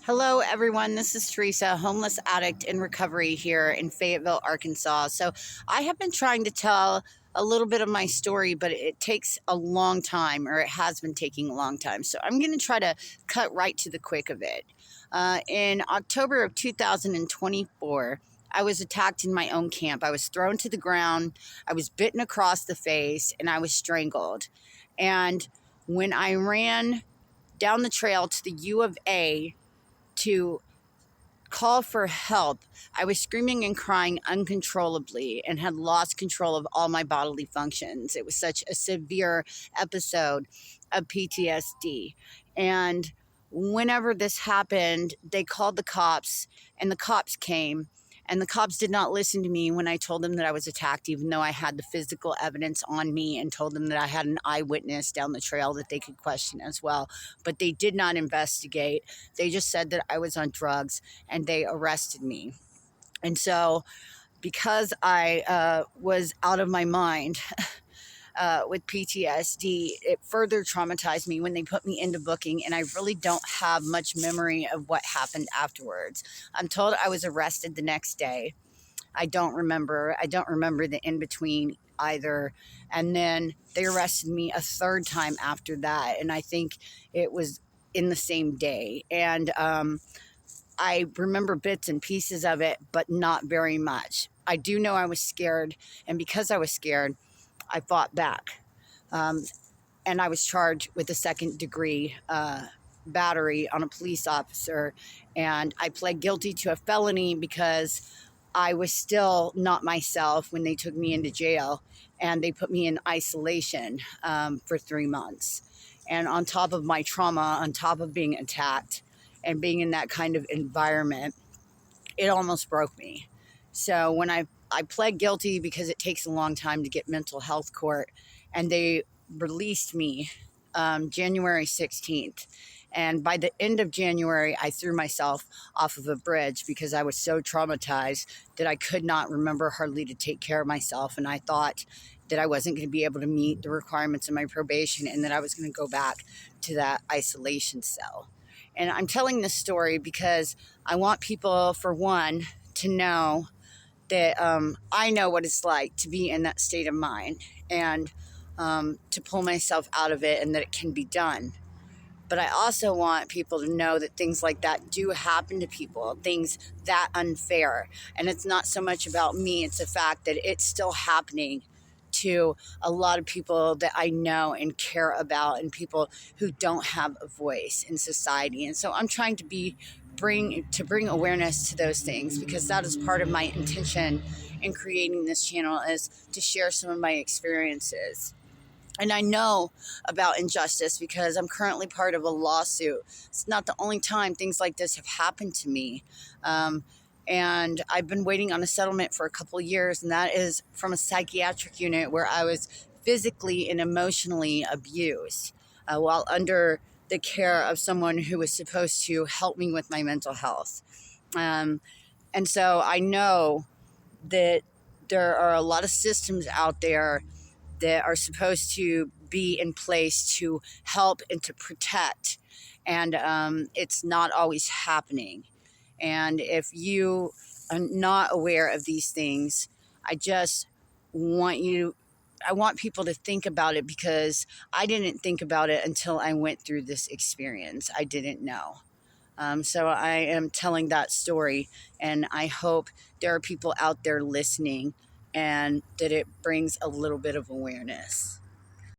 Hello, everyone. This is Teresa, homeless addict in recovery here in Fayetteville, Arkansas. So, I have been trying to tell a little bit of my story, but it takes a long time, or it has been taking a long time. So, I'm going to try to cut right to the quick of it. In October of 2024, I was attacked in my own camp. I was thrown to the ground, I was bitten across the face, and I was strangled. And when I ran down the trail to the U of A, to call for help, I was screaming and crying uncontrollably and had lost control of all my bodily functions. It was such a severe episode of PTSD. And whenever this happened, they called the cops, and the cops came. And the cops did not listen to me when I told them that I was attacked, even though I had the physical evidence on me, and told them that I had an eyewitness down the trail that they could question as well. But they did not investigate. They just said that I was on drugs, and they arrested me. And so, because I was out of my mind with PTSD, it further traumatized me when they put me into booking, and I really don't have much memory of what happened afterwards. I'm told I was arrested the next day. I don't remember. I don't remember the in between either. And then they arrested me a third time after that, and I think it was in the same day. And I remember bits and pieces of it, but not very much. I do know I was scared, and because I was scared, I fought back. Um, and I was charged with a second degree battery on a police officer. And I pled guilty to a felony because I was still not myself when they took me into jail, and they put me in isolation for 3 months. And on top of my trauma, on top of being attacked and being in that kind of environment, it almost broke me. So when I pled guilty because it takes a long time to get mental health court, and they released me January 16th. And by the end of January, I threw myself off of a bridge because I was so traumatized that I could not remember hardly to take care of myself. And I thought that I wasn't going to be able to meet the requirements of my probation, and that I was going to go back to that isolation cell. And I'm telling this story because I want people, for one, to know that I know what it's like to be in that state of mind, and to pull myself out of it, and that it can be done. But I also want people to know that things like that do happen to people, things that unfair. And it's not so much about me, it's the fact that it's still happening to a lot of people that I know and care about, and people who don't have a voice in society. And so I'm trying to bring awareness to those things, because that is part of my intention in creating this channel, is to share some of my experiences. And I know about injustice because I'm currently part of a lawsuit. It's not the only time things like this have happened to me. And I've been waiting on a settlement for a couple of years, and that is from a psychiatric unit where I was physically and emotionally abused while under the care of someone who was supposed to help me with my mental health. Um, and so I know that there are a lot of systems out there that are supposed to be in place to help and to protect. And it's not always happening. And if you are not aware of these things, I just want you, I want people to think about it, because I didn't think about it until I went through this experience. I didn't know. So I am telling that story, and I hope there are people out there listening, and that it brings a little bit of awareness.